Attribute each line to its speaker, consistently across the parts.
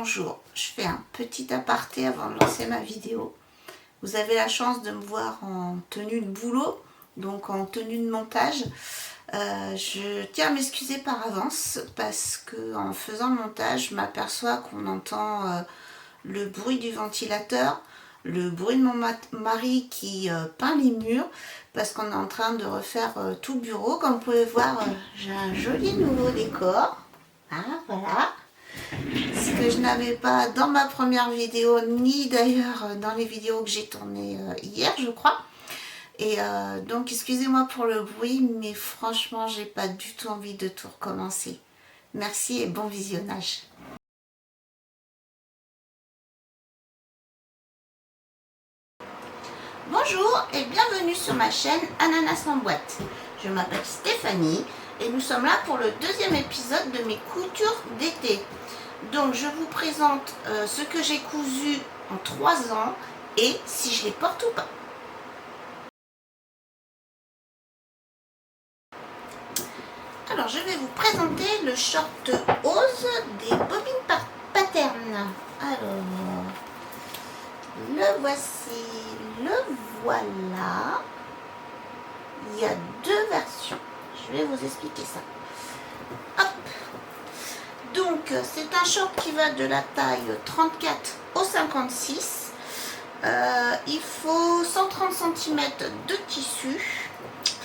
Speaker 1: bonjour, je fais un petit aparté avant de lancer ma vidéo. Vous avez la chance de me voir en tenue de boulot, donc en tenue de montage. Je tiens à m'excuser par avance parce que en faisant le montage, je m'aperçois qu'on entend le bruit du ventilateur, le bruit de mon mari qui peint les murs parce qu'on est en train de refaire tout le bureau. Comme vous pouvez voir, j'ai un joli nouveau décor. Ah, voilà. Ce que je n'avais pas dans ma première vidéo, ni d'ailleurs dans les vidéos que j'ai tournées hier, je crois. Et donc, excusez-moi pour le bruit, mais franchement, j'ai pas du tout envie de tout recommencer. Merci et bon visionnage. Bonjour et bienvenue sur ma chaîne Ananas en boîte. Je m'appelle Stéphanie et nous sommes là pour le deuxième épisode de mes coutures d'été. Donc je vous présente ce que j'ai cousu en 3 ans et si je les porte ou pas. Alors je vais vous présenter le short Ose des Bobines Pattern. Alors, le voici, le voilà. Il y a 2 versions. Je vais vous expliquer ça. Hop. Donc c'est un short qui va de la taille 34 au 56. Il faut 130 cm de tissu.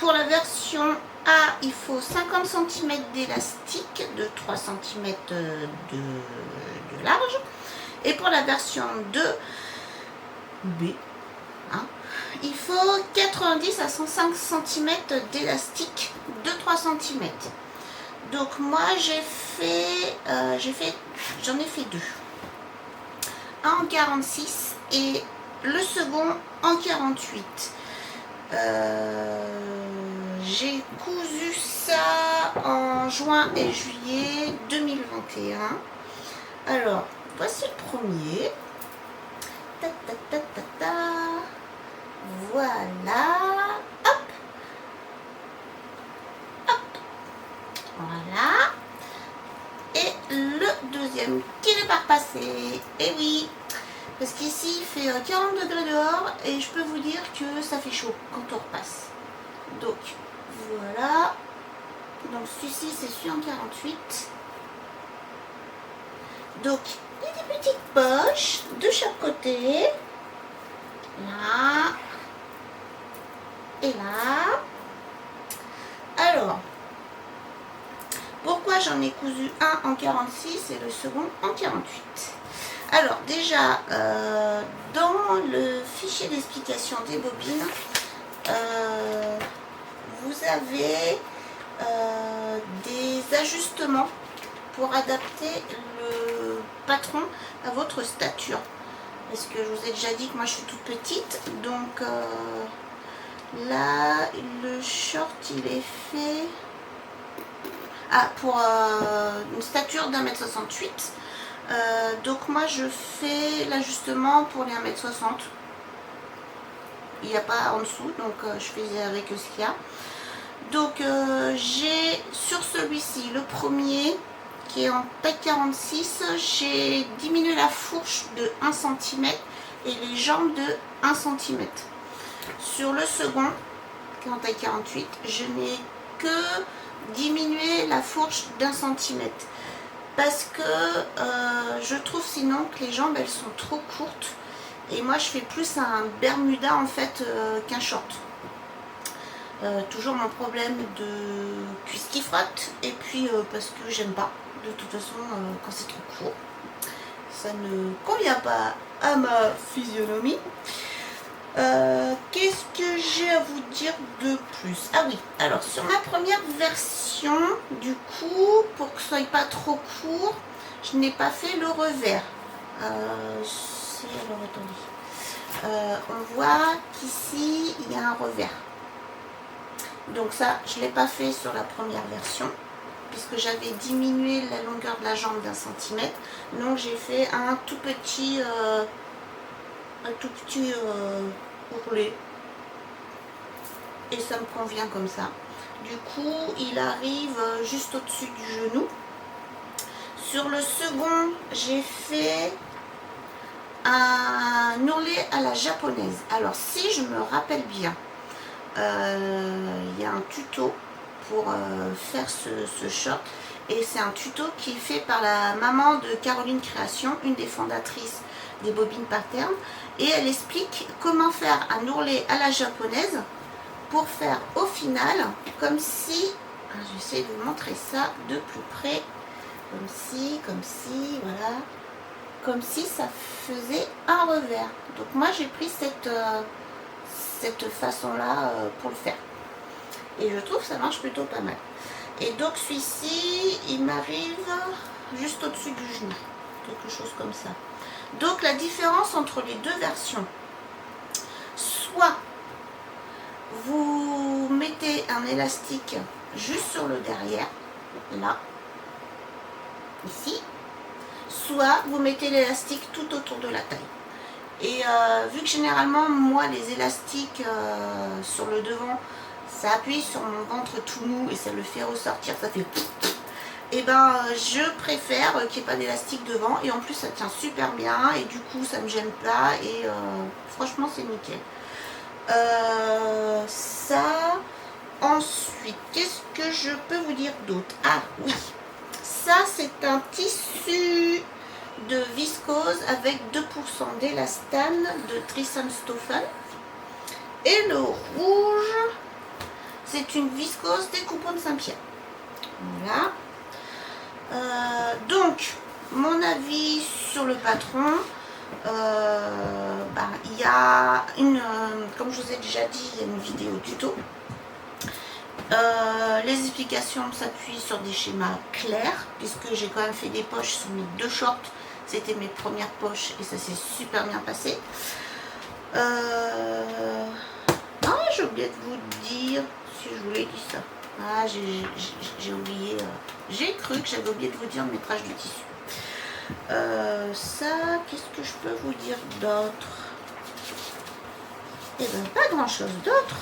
Speaker 1: Pour la version A, il faut 50 cm d'élastique de 3 cm de large. Et pour la version 2, B, hein, il faut 90 à 105 cm d'élastique de 3 cm. Donc moi j'en ai fait 2. Un en 46 et le second en 48. J'ai cousu ça en juin et juillet 2021. Alors, voici le premier. Ta, ta, ta, ta, ta. Voilà. Hop. Hop. Voilà. Et le deuxième qui n'est pas repassé. Et oui. Parce qu'ici il fait 40 degrés dehors et je peux vous dire que ça fait chaud quand on repasse. Donc voilà. Donc celui-ci c'est celui en 48. Donc il y a des petites poches de chaque côté. Là. Et là. Alors, pourquoi j'en ai cousu un en 46 et le second en 48? Alors déjà, dans le fichier d'explication des bobines, vous avez des ajustements pour adapter le patron à votre stature. Parce que je vous ai déjà dit que moi je suis toute petite, donc là le short il est fait pour une stature d'1,68 m. Donc moi je fais l'ajustement pour les 1,60 m. Il n'y a pas en dessous, donc je fais avec ce qu'il y a. Donc j'ai sur celui-ci, le premier qui est en taille 46, j'ai diminué la fourche de 1 cm et les jambes de 1 cm. Sur le second, qui est en taille 48, je n'ai que diminué la fourche d'1 cm. Parce que je trouve sinon que les jambes elles sont trop courtes et moi je fais plus un bermuda en fait qu'un short. Toujours mon problème de cuisse qui frotte et puis parce que j'aime pas de toute façon quand c'est trop court, ça ne convient pas à ma physionomie. Qu'est-ce que j'ai à vous dire de plus? Ah oui, alors sur ma première version, du coup, pour que ce soit pas trop court, je n'ai pas fait le revers. Alors attendez, on voit qu'ici il y a un revers. Donc ça, je ne l'ai pas fait sur la première version, puisque j'avais diminué la longueur de la jambe d'1 cm. Donc j'ai fait un tout petit ourlet et ça me convient comme ça. Du coup il arrive juste au-dessus du genou. Sur le second, j'ai fait un ourlet à la japonaise. Alors si je me rappelle bien, il y a un tuto pour faire ce short, et c'est un tuto qui est fait par la maman de Caroline Création, une des fondatrices des bobines pattern, et elle explique comment faire un ourlet à la japonaise pour faire au final comme si, je vais essayer de vous montrer ça de plus près, comme si, voilà, comme si ça faisait un revers. Donc moi j'ai pris cette façon là pour le faire, et je trouve que ça marche plutôt pas mal. Et donc celui-ci il m'arrive juste au dessus du genou, quelque chose comme ça. Donc la différence entre les deux versions, soit vous mettez un élastique juste sur le derrière, là, ici, soit vous mettez l'élastique tout autour de la taille. Et vu que généralement moi les élastiques sur le devant, ça appuie sur mon ventre tout mou et ça le fait ressortir, ça fait, et ben je préfère qu'il n'y ait pas d'élastique devant, et en plus ça tient super bien et du coup ça me gêne pas, et franchement c'est nickel. Ça, ensuite qu'est-ce que je peux vous dire d'autre? Ah oui, ça c'est un tissu de viscose avec 2% d'élastane de Dresden-Stoffen, et le rouge c'est une viscose des coupons de Saint-Pierre. Voilà. Donc mon avis sur le patron, il y a une, comme je vous ai déjà dit, il y a une vidéo tuto. Les explications s'appuient sur des schémas clairs, puisque j'ai quand même fait des poches sur mes deux shorts. C'était mes premières poches et ça s'est super bien passé. J'ai oublié de vous dire si je voulais dire ça. Ah, j'ai oublié. J'ai cru que j'avais oublié de vous dire le métrage du tissu. Ça, qu'est-ce que je peux vous dire d'autre? Eh bien, pas grand chose d'autre.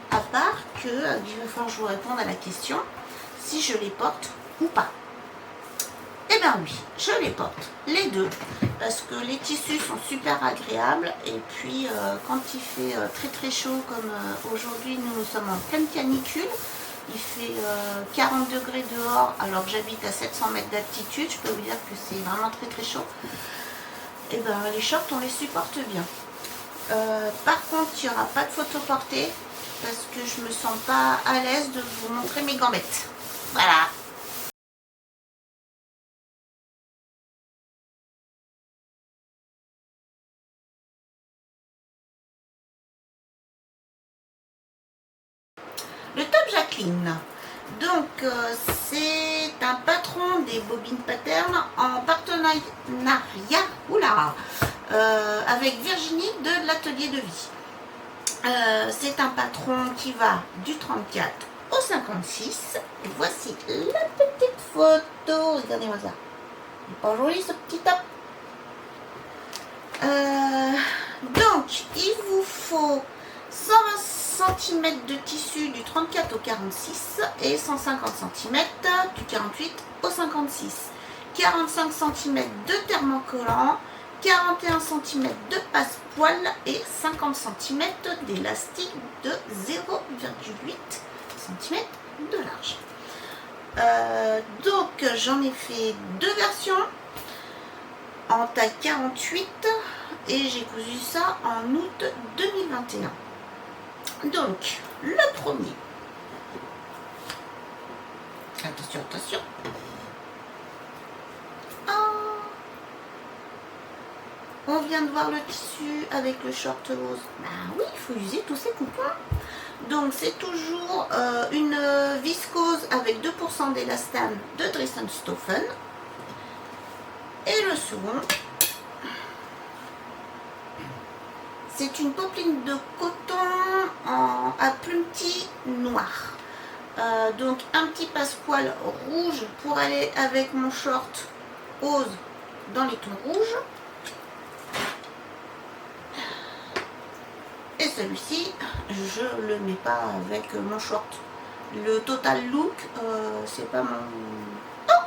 Speaker 1: À part que il va falloir que je vous réponde à la question si je les porte ou pas. Eh bien oui, je les porte, les deux, parce que les tissus sont super agréables, et puis quand il fait très très chaud comme aujourd'hui, nous sommes en pleine canicule, il fait 40 degrés dehors alors que j'habite à 700 mètres d'altitude, je peux vous dire que c'est vraiment très très chaud. Et ben les shorts on les supporte bien. Par contre il n'y aura pas de photo portée parce que je me sens pas à l'aise de vous montrer mes gambettes. Voilà. Le top Jacqueline, donc c'est un patron des bobines pattern en partenariat avec Virginie de l'atelier de vie. C'est un patron qui va du 34 au 56. Et voici la petite photo, regardez-moi ça, il est pas joli ce petit top. Donc il vous faut 120 cm de tissu du 34 au 46 et 150 cm du 48 au 56, 45 cm de thermocollant, 41 cm de passe-poil et 50 cm d'élastique de 0,8 cm de large. Donc j'en ai fait deux versions en taille 48 et j'ai cousu ça en août 2021. Donc le premier, attention, attention, on vient de voir le tissu avec le short rose. Bah oui, il faut user tous ces coupons. Donc c'est toujours une viscose avec 2% d'élastane de Dresden-Stoffen. Et le second, c'est une popeline de coton à plumetis noir. Donc un petit passepoil rouge pour aller avec mon short rose dans les tons rouges. Et celui-ci, je le mets pas avec mon short. Le total look, c'est pas mon... Oh,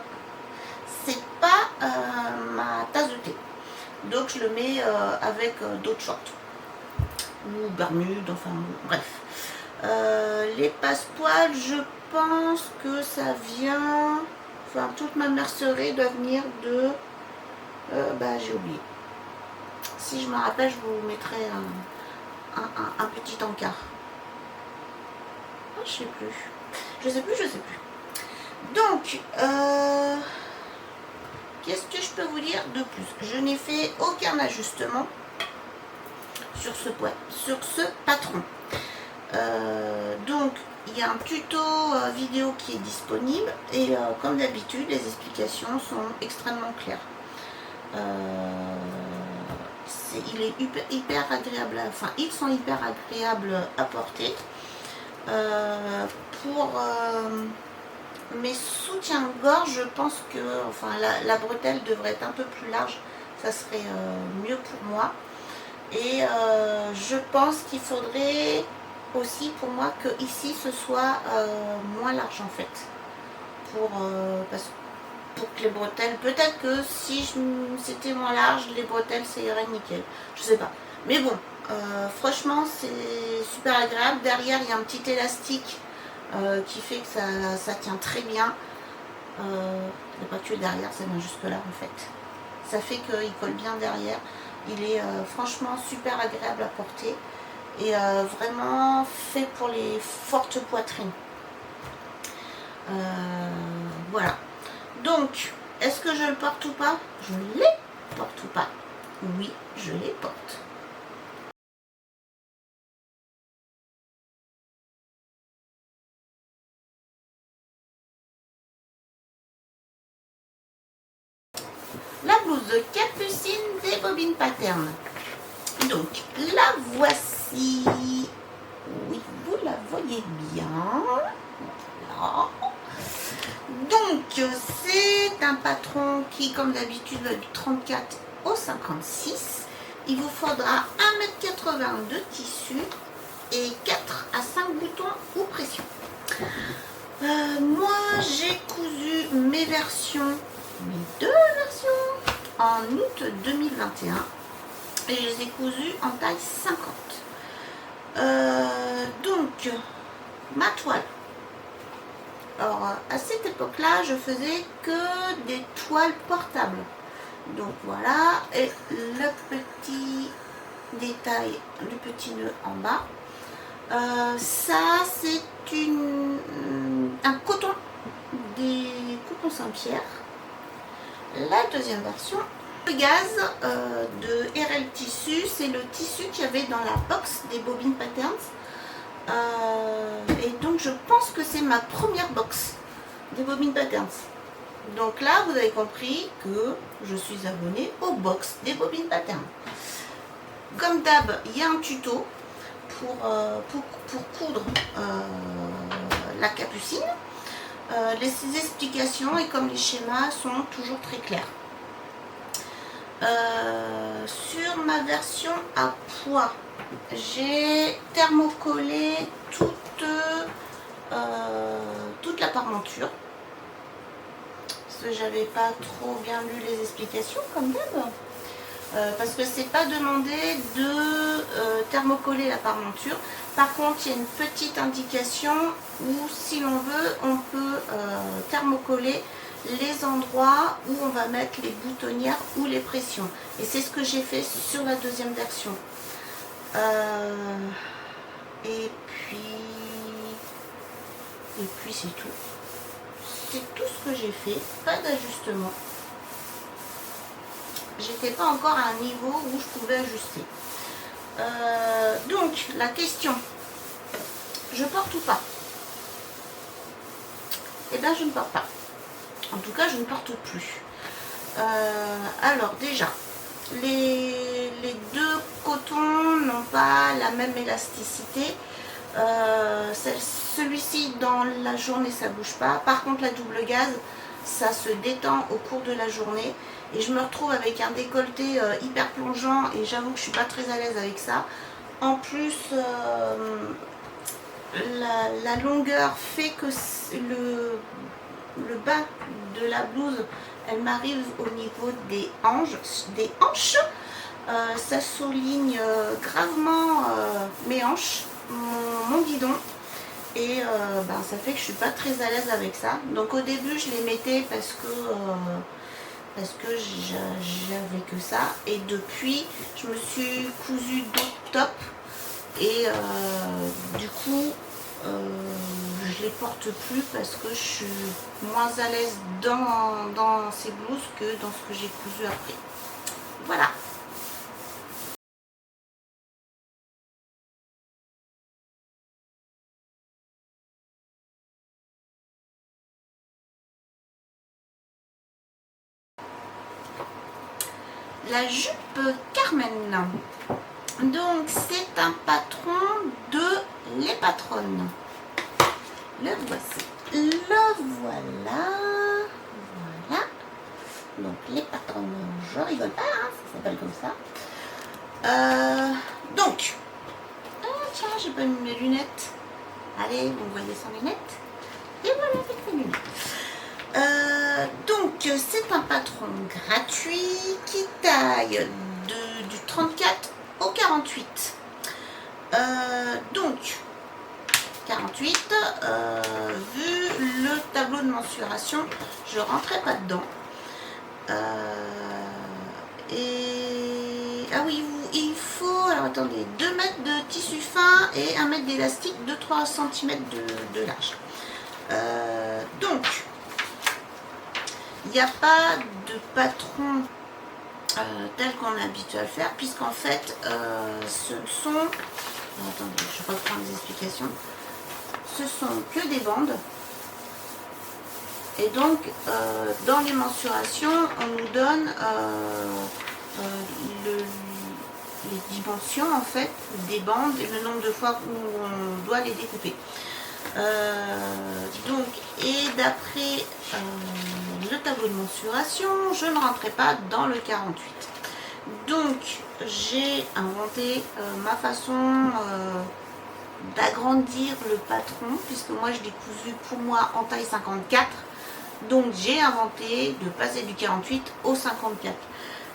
Speaker 1: Donc je le mets avec d'autres shorts. Ou bermudes, enfin bref. Les passepoils, je pense que ça vient... Enfin, toute ma mercerie doit venir de... j'ai oublié. Si je me rappelle, je vous mettrai un petit encart. Je sais plus. Je sais plus. Donc, qu'est-ce que je peux vous dire de plus? Je n'ai fait aucun ajustement sur ce patron. Donc, il y a un tuto vidéo qui est disponible et comme d'habitude, les explications sont extrêmement claires. Il est hyper agréable, ils sont hyper agréables à porter. Pour mes soutiens-gorge, je pense que la bretelle devrait être un peu plus large, ça serait mieux pour moi. Et je pense qu'il faudrait aussi pour moi que ici ce soit moins large en fait, pour que les bretelles, peut-être que si c'était moins large, les bretelles ça irait nickel, je sais pas, mais bon, franchement c'est super agréable. Derrière il y a un petit élastique qui fait que ça tient très bien. Pas que derrière, ça vient jusque là en fait, ça fait qu'il colle bien derrière. Il est franchement super agréable à porter et vraiment fait pour les fortes poitrines. Voilà. Donc, est-ce que je le porte ou pas? Je les porte ou pas? Oui, je les porte. La blouse de Capucine des Bobines Pattern. Donc, la voici. Oui, vous la voyez bien. Voilà. Donc, c'est un patron qui, comme d'habitude, va du 34 au 56. Il vous faudra 1,80 m de tissu et 4 à 5 boutons ou pression. Moi, j'ai cousu mes deux versions, en août 2021. Et je les ai cousues en taille 50. Donc, ma toile. Alors, à cette époque-là, je faisais que des toiles portables. Donc voilà, et le petit détail, le petit nœud en bas. Ça, c'est un coton des Coupons Saint-Pierre. La deuxième version, le gaz de RL Tissu, c'est le tissu qu'il y avait dans la box des Bobines Patterns. Et donc je pense que c'est ma première box des Bobines Patterns. Donc là vous avez compris que je suis abonnée aux box des Bobines Patterns. Comme d'hab, il y a un tuto pour coudre la capucine. Les explications et comme les schémas sont toujours très clairs. Sur ma version à poids, j'ai thermocollé toute la parmenture parce que j'avais pas trop bien lu les explications comme d'hab, parce que c'est pas demandé de thermocoller la parmenture. Par contre, il y a une petite indication où si l'on veut, on peut thermocoller les endroits où on va mettre les boutonnières ou les pressions. Et c'est ce que j'ai fait sur la deuxième version. Et puis c'est tout. C'est tout ce que j'ai fait. Pas d'ajustement. J'étais pas encore à un niveau où je pouvais ajuster. Donc la question, je porte ou pas? Eh bien je ne porte pas. En tout cas je ne porte plus. Alors déjà, les deux cotons n'ont pas la même élasticité. Celui-ci dans la journée ça bouge pas. Par contre la double gaz ça se détend au cours de la journée. Et je me retrouve avec un décolleté hyper plongeant et j'avoue que je suis pas très à l'aise avec ça. En plus, la longueur fait que le bas de la blouse Elle m'arrive au niveau des hanches. Ça souligne gravement mes hanches, mon guidon. Et ça fait que je suis pas très à l'aise avec ça. Donc au début je les mettais parce que j'avais que ça. Et depuis je me suis cousu d'autres tops. Et du coup je les porte plus parce que je suis moins à l'aise dans ces blouses que dans ce que j'ai cousu après. Voilà. La jupe Carmen. Donc c'est un patron de Les Patronnes. Le voici. Le voilà. Voilà. Donc les patronnes, je rigole pas, hein, ça s'appelle comme ça. Donc, tiens, j'ai pas mis mes lunettes. Allez, vous voyez sans lunettes. Et voilà avec mes lunettes. Donc c'est un patron gratuit qui taille du 34 au 48. Donc 48, vu le tableau de mensuration, je rentrais pas dedans. Ah oui, il faut, alors attendez, 2 mètres de tissu fin et 1 mètre d'élastique de 3 cm de large. Donc, il n'y a pas de patron tel qu'on est habitué à le faire, puisqu'en fait, ce sont... Attendez, je reprends les explications. Ce sont que des bandes. Et donc, dans les mensurations, on nous donne les dimensions en fait des bandes et le nombre de fois où on doit les découper. Donc, et d'après le tableau de mensuration, je ne rentrais pas dans le 48. Donc, j'ai inventé ma façon d'agrandir le patron, puisque moi je l'ai cousu pour moi en taille 54. Donc j'ai inventé de passer du 48 au 54.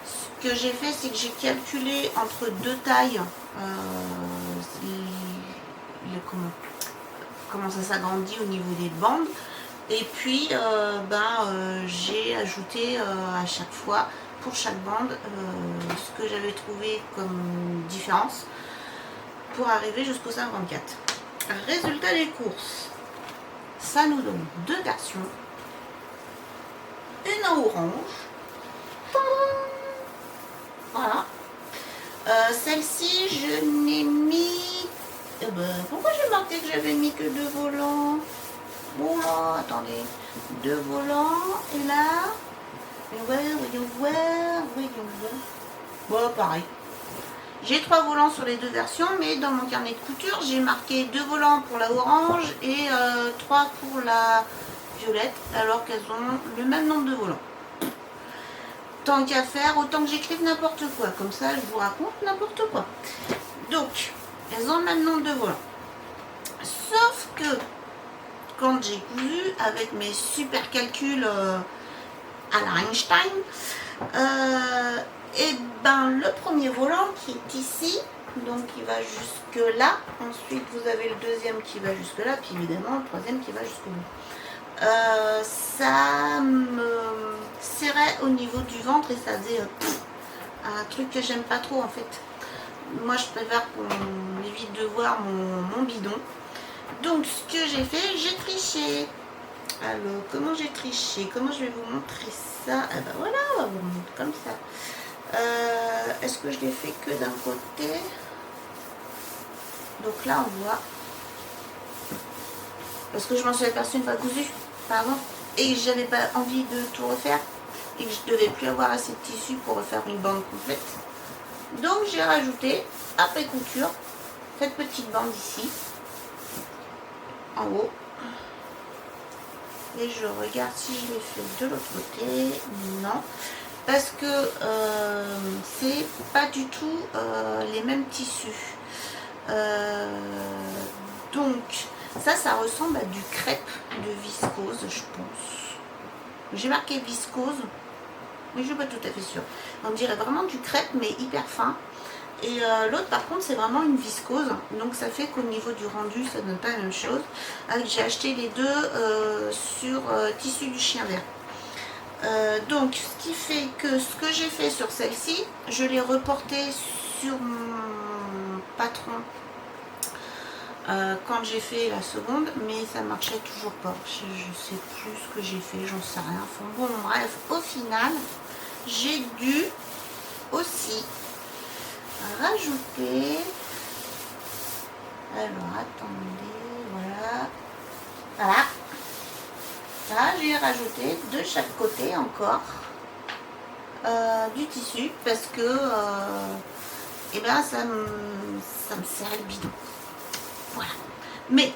Speaker 1: Ce que j'ai fait, c'est que j'ai calculé entre deux tailles comment ça s'agrandit au niveau des bandes. Et puis j'ai ajouté à chaque fois, pour chaque bande, ce que j'avais trouvé comme différence pour arriver jusqu'au 54. Résultat des courses, ça nous donne 2 versions. Une en orange. Voilà. Celle-ci, je n'ai mis... pourquoi j'ai marqué que j'avais mis que 2 volants? Bon là, attendez. 2 volants. Et là... voyons voir. Bon, pareil. J'ai 3 volants sur les 2 versions, mais dans mon carnet de couture, j'ai marqué 2 volants pour la orange et 3 pour la violette, alors qu'elles ont le même nombre de volants. Tant qu'à faire, autant que j'écrive n'importe quoi, comme ça je vous raconte n'importe quoi. Donc, elles ont le même nombre de volants. Sauf que, quand j'ai cousu, avec mes super calculs à la Einstein, et le premier volant qui est ici, donc qui va jusque là, ensuite vous avez le deuxième qui va jusque là, puis évidemment le troisième qui va jusqu'au bout. Ça me serrait au niveau du ventre et ça faisait un truc que j'aime pas trop en fait. Moi je préfère qu'on évite de voir mon bidon. Donc ce que j'ai fait, j'ai triché. Alors comment j'ai triché? Comment je vais vous montrer ça? Ah ben voilà, on va vous montrer comme ça. Est-ce que je l'ai fait que d'un côté? Donc là on voit. Parce que je m'en suis aperçue une fois cousu. Pardon, et que j'avais pas envie de tout refaire et que je devais plus avoir assez de tissu pour refaire une bande complète. Donc j'ai rajouté après couture cette petite bande ici en haut et je regarde si je l'ai fait de l'autre côté. Non, parce que c'est pas du tout les mêmes tissus. Donc ça ressemble à du crêpe de viscose, je pense. J'ai marqué viscose, mais je suis pas tout à fait sûre. On dirait vraiment du crêpe, mais hyper fin. Et l'autre par contre c'est vraiment une viscose, donc ça fait qu'au niveau du rendu ça donne pas la même chose. J'ai acheté les deux sur tissu du chien vert. Donc ce qui fait que ce que j'ai fait sur celle-ci, je l'ai reporté sur mon patron quand j'ai fait la seconde, mais ça marchait toujours pas. Je sais plus ce que j'ai fait, j'en sais rien. Enfin, bon bref, au final j'ai dû aussi rajouter, alors attendez, voilà, là j'ai rajouté de chaque côté encore du tissu parce que et ben ça me serrait le bidon, voilà. Mais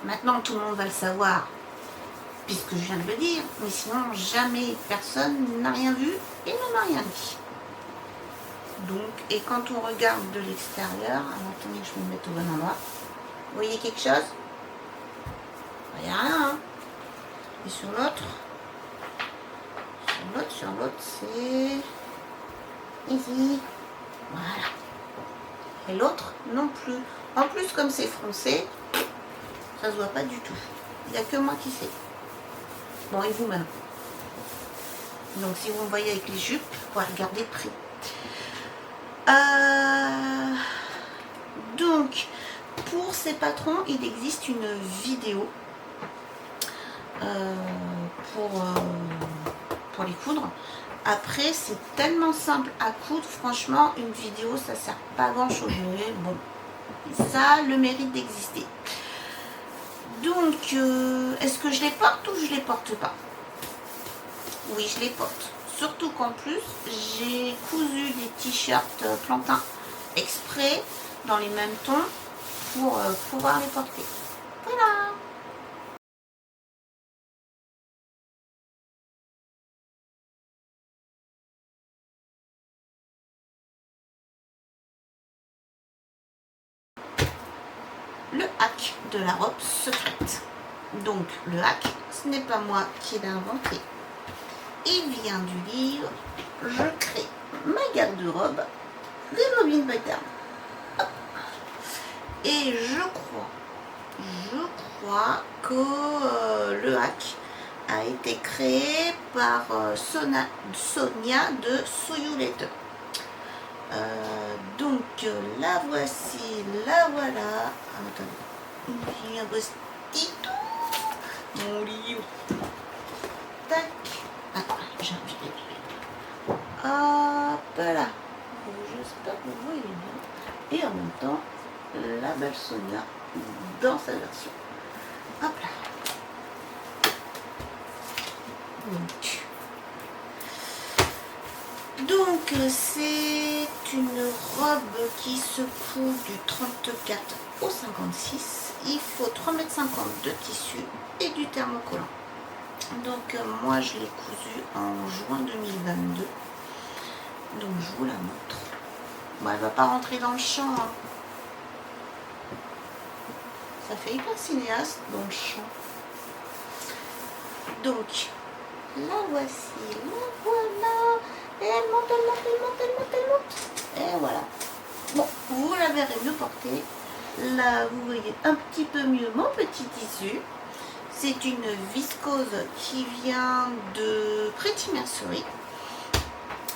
Speaker 1: maintenant tout le monde va le savoir puisque je viens de le dire, mais sinon jamais personne n'a rien vu et ne m'a rien dit. Donc, et quand on regarde de l'extérieur, alors attendez que je me mette au bon endroit. Vous voyez quelque chose? Il n'y a rien, hein. Et sur l'autre, c'est ici. Voilà. Et l'autre non plus. En plus, comme c'est froncé, ça se voit pas du tout. Il n'y a que moi qui sais. Bon, et vous-même. Donc, si vous me voyez avec les jupes, vous pouvez regarder de près. Donc pour ces patrons il existe une vidéo pour les coudre. Après c'est tellement simple à coudre, franchement une vidéo ça sert pas à grand chose, mais bon ça a le mérite d'exister. Donc est-ce que je les porte ou je les porte pas? Oui, je les porte. Surtout qu'en plus, j'ai cousu des t-shirts plantain exprès dans les mêmes tons pour pouvoir les porter. Voilà. Le hack de la robe secrète. Donc, le hack, ce n'est pas moi qui l'ai inventé. Il vient du livre « Je crée ma garde-robe des bobines pattern ». Et je crois que le hack a été créé par Sonia de Soyouletter. Donc la voici, la voilà. Attendez, il y a un postito, mon livre. Tac. Attends, j'ai un petit peu. Hop là. J'espère que vous voyez bien. Et en même temps, la belle Sonia dans sa version. Hop là. Donc c'est une robe qui se coud du 34 au 56. Il faut 3,50 m de tissu et du thermocollant. Donc moi je l'ai cousu en juin 2022. Donc je vous la montre. Bon, elle va pas rentrer dans le champ. Hein. Ça fait hyper cinéaste dans le champ. Donc la voici, la voilà. Et elle monte, elle monte, elle monte, elle monte, elle monte. Et voilà. Bon, vous la verrez mieux porter. Là, vous voyez un petit peu mieux mon petit tissu. C'est une viscose qui vient de Pretty Mercery.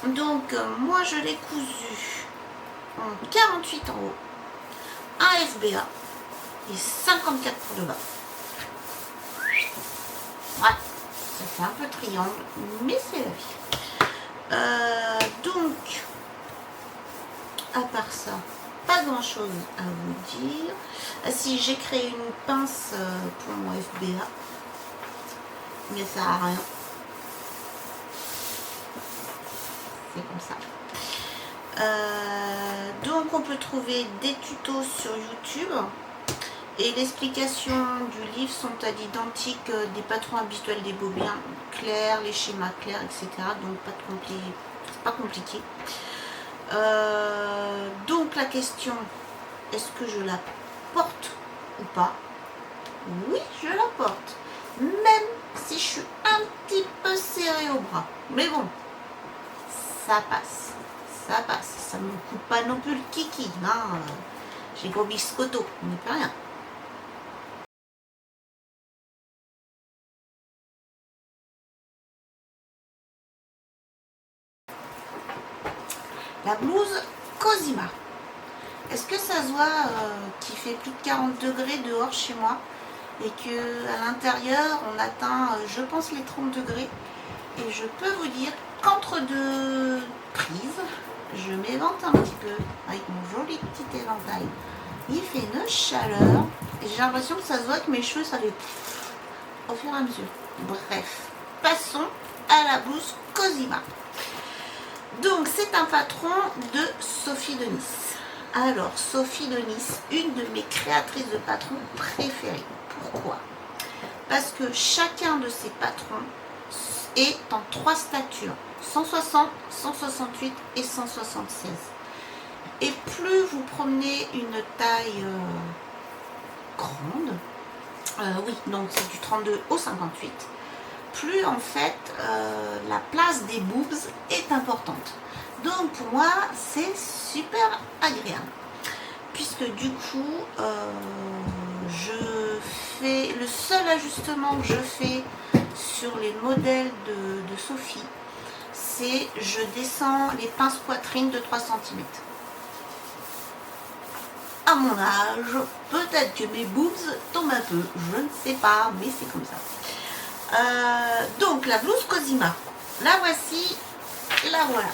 Speaker 1: Donc, moi, je l'ai cousu en 48 en haut, un FBA et 54 pour le bas. Ouais, ça fait un peu triangle, mais c'est la vie. Donc, à part ça, pas grand chose à vous dire. Ah, si, j'ai créé une pince pour mon FBA, mais ça sert à rien. C'est comme ça. Donc on peut trouver des tutos sur YouTube et l'explication du livre sont à l'identique des patrons habituels des bobines clairs, les schémas clairs, etc. Donc pas compliqué. Donc la question, est-ce que je la porte ou pas? Oui, je la porte. Même si je suis un petit peu serrée au bras. Mais bon, ça passe. Ça passe. Ça ne me coupe pas non plus le kiki. Hein. J'ai gros biscotto, on n'y peut rien. La blouse Cosima. Est-ce que ça se voit qu'il fait plus de 40 degrés dehors chez moi et que à l'intérieur on atteint, je pense, les 30 degrés. Et je peux vous dire qu'entre deux prises, je m'évente un petit peu avec mon joli petit éventail. Il fait une chaleur et j'ai l'impression que ça se voit que mes cheveux ça fait au fur et à mesure. Bref, passons à la blouse Cosima. Donc c'est un patron de Sophie de Nice. Alors Sophie de Nice, une de mes créatrices de patrons préférées. Pourquoi? Parce que chacun de ces patrons est en 3 statures, 160, 168 et 176. Et plus vous promenez une taille grande, oui, donc c'est du 32 au 58, plus en fait la place des boobs est importante. Donc pour moi c'est super agréable, puisque du coup je fais le seul ajustement que je fais sur les modèles de Sophie, c'est je descends les pinces poitrine de 3 cm. À mon âge, peut-être que mes boobs tombent un peu, je ne sais pas, mais c'est comme ça. Donc la blouse Cosima, la voici, la voilà.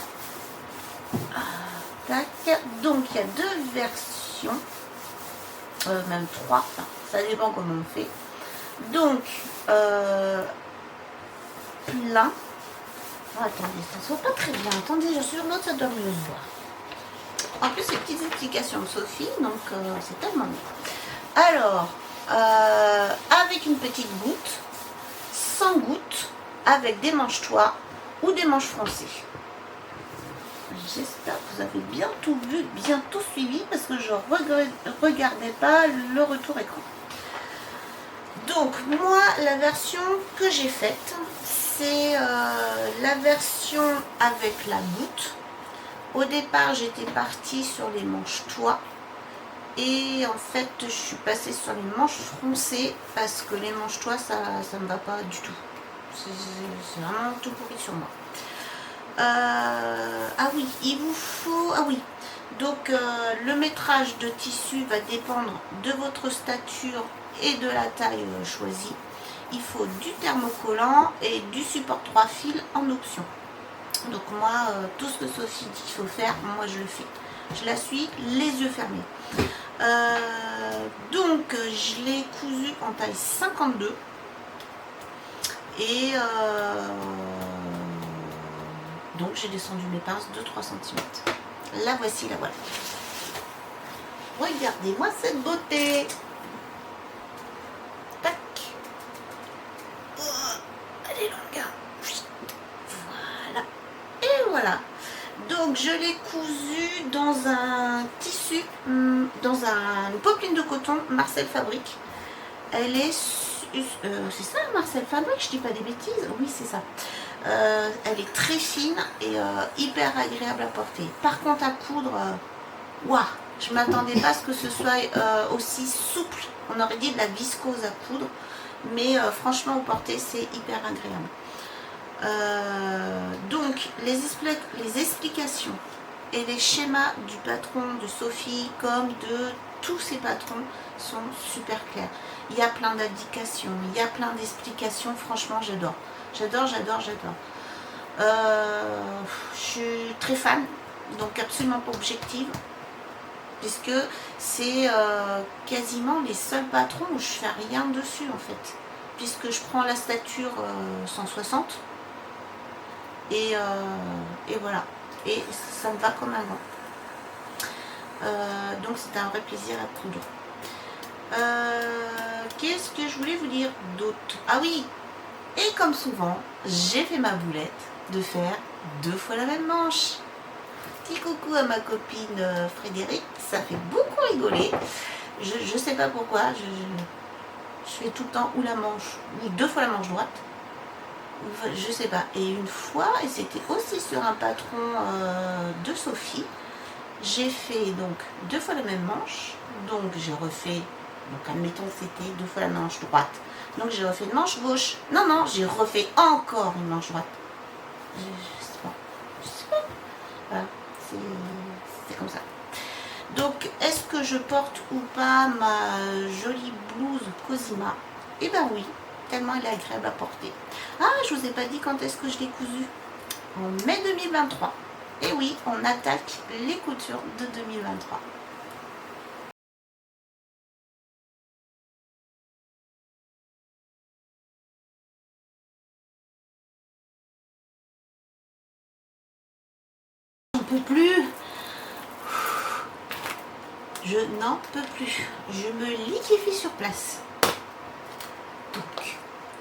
Speaker 1: Tac. Donc il y a 2 versions, même 3, enfin, ça dépend comment on fait. Donc plein. Oh, attendez, ça se voit pas très bien. Attendez, je suis sur l'autre, ça doit mieux se voir. En plus, c'est petites explications de Sophie, donc c'est tellement bien. Alors, avec une petite goutte, sans goutte, avec des manches-toits ou des manches froncées. J'espère que vous avez bien tout vu, bien tout suivi, parce que je ne regardais pas le retour écran. Donc, moi, la version que j'ai faite, c'est la version avec la goutte. Au départ, j'étais partie sur les manches toits et en fait, je suis passée sur les manches froncées parce que les manches toits, ça ne me va pas du tout. C'est vraiment tout pourri sur moi. Ah oui, il vous faut... Ah oui, donc le métrage de tissu va dépendre de votre stature et de la taille choisie. Il faut du thermocollant et du support 3 fils en option. Donc moi, tout ce que Sophie dit qu'il faut faire, moi je le fais. Je la suis les yeux fermés. Donc je l'ai cousu en taille 52. Et donc j'ai descendu mes pinces de 3 cm. La voici, la voilà. Regardez-moi cette beauté. Tac. Oh, elle est longue. Voilà. Et voilà. Donc je l'ai cousu dans un tissu, dans une popeline de coton Marcel Fabrique. Elle est, c'est ça Marcel Fabrique, je dis pas des bêtises, oui c'est ça. Elle est très fine et hyper agréable à porter. Par contre à coudre, waouh, je m'attendais pas à ce que ce soit aussi souple. On aurait dit de la viscose à coudre, mais franchement au porter c'est hyper agréable. Donc les explications et les schémas du patron de Sophie comme de tous ces patrons sont super clairs. Il y a plein d'indications, il y a plein d'explications, franchement j'adore. J'adore. Je suis très fan, donc absolument pas objective, puisque c'est quasiment les seuls patrons où je fais rien dessus en fait, puisque je prends la stature 160 et voilà, et ça me va comme un gant. Donc c'est un vrai plaisir à coudre. Qu'est-ce que je voulais vous dire d'autre? Ah oui, et comme souvent, j'ai fait ma boulette de faire 2 fois la même manche. Petit coucou à ma copine Frédéric, ça fait beaucoup rigoler. Je sais pas pourquoi, je fais tout le temps ou la manche, ou 2 fois la manche droite, je sais pas. Et une fois, et c'était aussi sur un patron de Sophie, j'ai fait donc 2 fois la même manche, donc j'ai refait, donc admettons c'était 2 fois la manche droite, donc j'ai refait une manche gauche, non, j'ai refait encore une manche droite, je sais pas, voilà, c'est comme ça. Donc, est-ce que je porte ou pas ma jolie blouse Cosima? Eh ben oui, tellement elle est agréable à porter. Ah, je vous ai pas dit quand est-ce que je l'ai cousue. En mai 2023. Et oui, on attaque les coutures de 2023. J'en peux plus. Je n'en peux plus. Je me liquéfie sur place. Donc,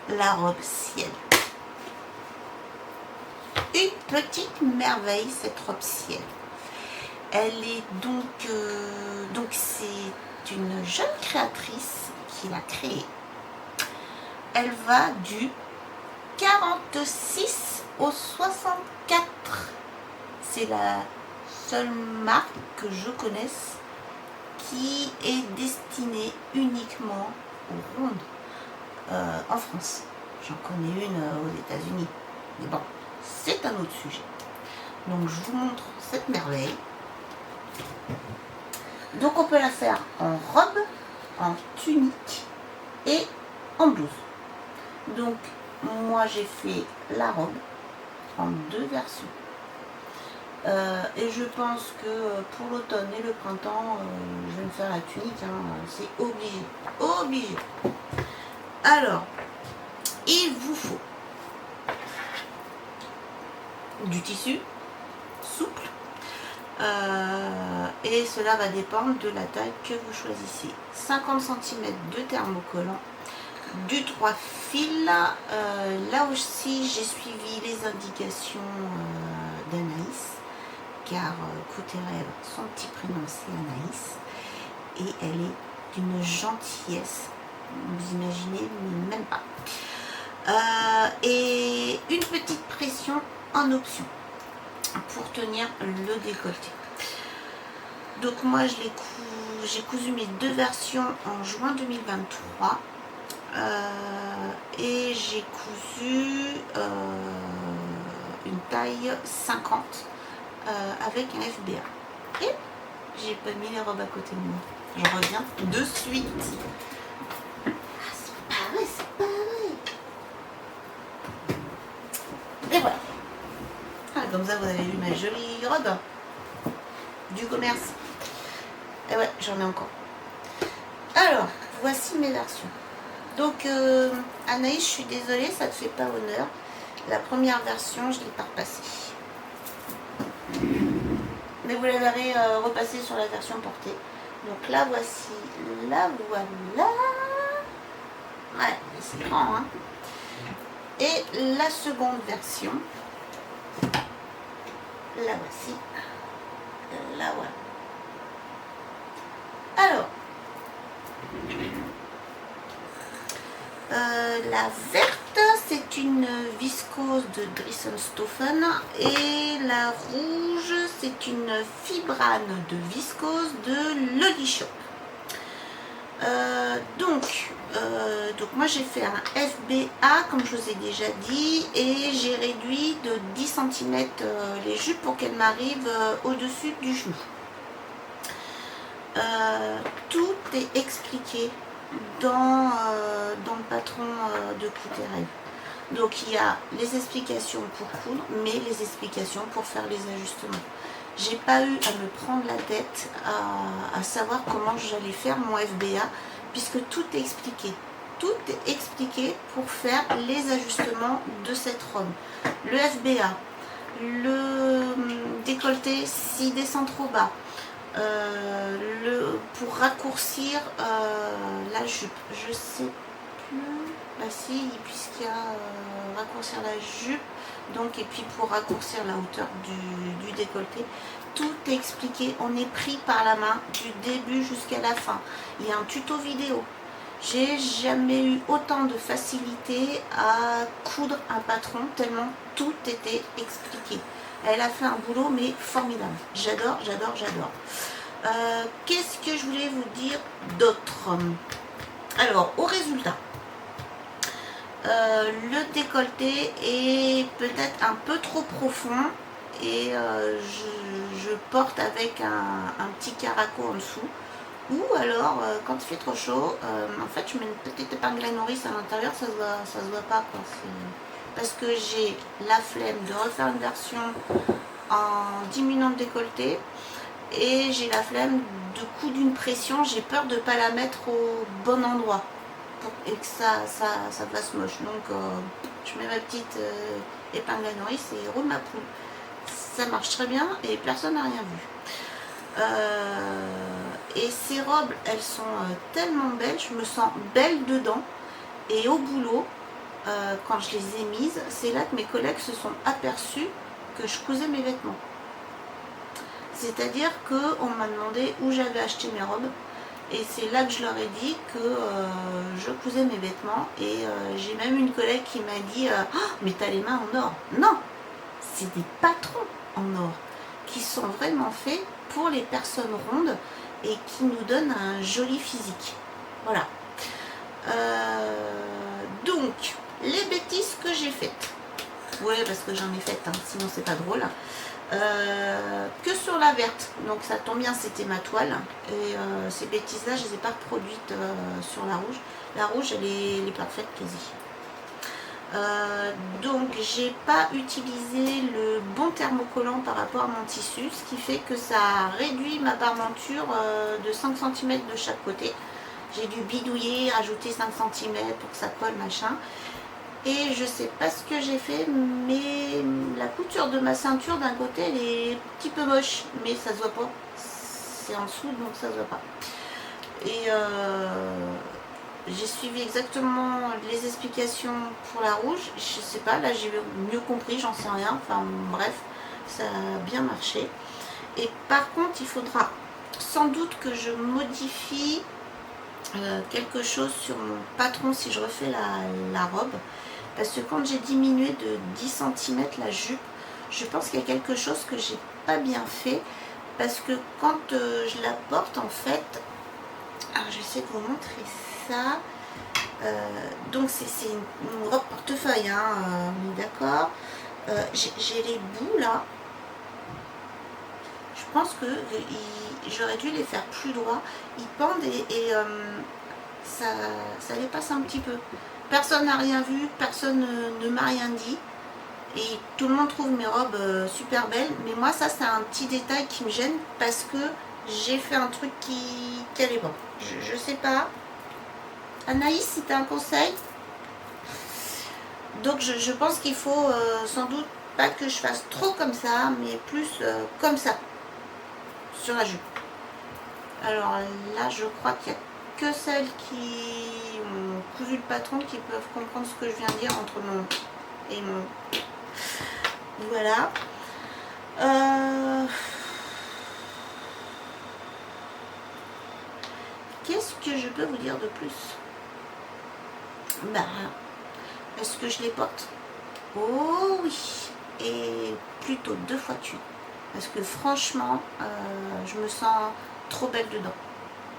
Speaker 1: la robe ciel. Une petite merveille, cette robe ciel. Elle est donc c'est une jeune créatrice qui l'a créée. Elle va du 46 au 64. C'est la seule marque que je connaisse qui est destinée uniquement aux rondes en France. J'en connais une aux États-Unis. Mais bon, c'est un autre sujet. Donc je vous montre cette merveille. Donc on peut la faire en robe, en tunique et en blouse. Donc moi j'ai fait la robe en 2 versions. Et je pense que pour l'automne et le printemps, je vais me faire la tunique, hein, c'est obligé. Alors, il vous faut du tissu souple, et cela va dépendre de la taille que vous choisissez. 50 cm de thermocollant, du 3 fils. Là aussi, j'ai suivi les indications d'Anaïs, car côté rêve, son petit prénom c'est Anaïs, et elle est d'une gentillesse, vous imaginez même pas. Et une petite pression en option pour tenir le décolleté. Donc moi j'ai cousu mes 2 versions en juin 2023, et j'ai cousu une taille 50 avec un FBA. Et j'ai pas mis les robes à côté de moi. Je reviens de suite. Ah, c'est pas vrai. Et voilà. Ah, comme ça vous avez vu ma jolie robe du commerce. Et ouais, j'en ai encore. Alors, voici mes versions. Donc Anaïs, je suis désolée, ça te fait pas honneur. La première version, je l'ai pas repassée. Mais vous la verrez repasser sur la version portée. Donc là voici, la voilà. Ouais, c'est grand, hein. Et la seconde version, la voici. La voilà. Alors, la verte, c'est une viscose de Dresden-Stoffen, et la rouge, c'est une fibrane de viscose de Loli Shop. Donc moi j'ai fait un FBA comme je vous ai déjà dit, et j'ai réduit de 10 cm les jupes pour qu'elles m'arrivent au-dessus du genou. Tout est expliqué dans le patron de Coups et Rêves. Donc il y a les explications pour coudre, mais les explications pour faire les ajustements. J'ai pas eu à me prendre la tête à savoir comment j'allais faire mon FBA, puisque tout est expliqué. Tout est expliqué pour faire les ajustements de cette robe. Le FBA, le décolleté s'il descend trop bas, pour raccourcir la jupe, je sais plus, bah si, puisqu'il y a raccourcir la jupe, donc, et puis pour raccourcir la hauteur du décolleté, tout est expliqué, on est pris par la main du début jusqu'à la fin. Il y a un tuto vidéo, J'ai jamais eu autant de facilité à coudre un patron, tellement tout était expliqué. Elle a fait un boulot mais formidable. J'adore, j'adore, j'adore. Qu'est-ce que je voulais vous dire d'autre? Alors, au résultat, le décolleté est peut-être un peu trop profond et je porte avec un petit caraco en dessous. Ou alors, quand il fait trop chaud, en fait, je mets une petite épingle à nourrice à l'intérieur, ça se voit pas, quoi. Parce que j'ai la flemme de refaire une version en diminuant le décolleté et j'ai la flemme de coudre une pression, j'ai peur de ne pas la mettre au bon endroit et que ça fasse moche. Donc, je mets ma petite épingle à nourrice et roule ma poule. Ça marche très bien et personne n'a rien vu. Et ces robes, elles sont tellement belles, je me sens belle dedans. Et au boulot, quand je les ai mises, c'est là que mes collègues se sont aperçus que je cousais mes vêtements. C'est-à-dire qu'on m'a demandé où j'avais acheté mes robes. Et c'est là que je leur ai dit que je cousais mes vêtements. Et j'ai même une collègue qui m'a dit oh, mais t'as les mains en or. Non, c'est des patrons en or qui sont vraiment faits pour les personnes rondes et qui nous donnent un joli physique. Voilà. Donc, les bêtises que j'ai faites. Ouais, parce que j'en ai faites, hein, sinon c'est pas drôle. Que sur la verte, donc ça tombe bien, c'était ma toile. Et ces bêtises-là, je les ai pas reproduites sur la rouge. La rouge, elle est parfaite quasi. Donc j'ai pas utilisé le bon thermocollant par rapport à mon tissu, ce qui fait que ça a réduit ma parmenture de 5 cm de chaque côté. J'ai dû bidouiller, rajouter 5 cm pour que ça colle, machin. Et je sais pas ce que j'ai fait, mais la couture de ma ceinture d'un côté elle est un petit peu moche, mais ça se voit pas. C'est en dessous, donc ça se voit pas. Et j'ai suivi exactement les explications pour la rouge. Je sais pas, là j'ai mieux compris, j'en sais rien. Enfin bref, ça a bien marché. Et par contre, il faudra sans doute que je modifie quelque chose sur mon patron si je refais la robe. Parce que quand j'ai diminué de 10 cm la jupe, je pense qu'il y a quelque chose que j'ai pas bien fait. Parce que quand je la porte, en fait, alors je vais essayer de vous montrer ça. Donc c'est une robe portefeuille, hein, on est d'accord. J'ai les bouts là. Je pense que j'aurais dû les faire plus droits. Ils pendent et ça les passe un petit peu. Personne n'a rien vu, personne ne m'a rien dit. Et tout le monde trouve mes robes super belles. Mais moi, ça, c'est un petit détail qui me gêne parce que j'ai fait un truc qui allait pas. Je sais pas. Anaïs, si tu as un conseil. Donc, je pense qu'il faut sans doute pas que je fasse trop comme ça, mais plus comme ça. Sur la jupe. Alors là, je crois qu'il n'y a que celles qui ont cousu le patron qui peuvent comprendre ce que je viens de dire entre mon et mon. Voilà. Qu'est-ce que je peux vous dire de plus? Bah, est-ce que je les porte? Oh oui. Et plutôt 2 fois de suite. Parce que franchement, je me sens trop belle dedans.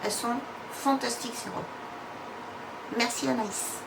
Speaker 1: Elles sont fantastiques ces robes. Merci Anaïs.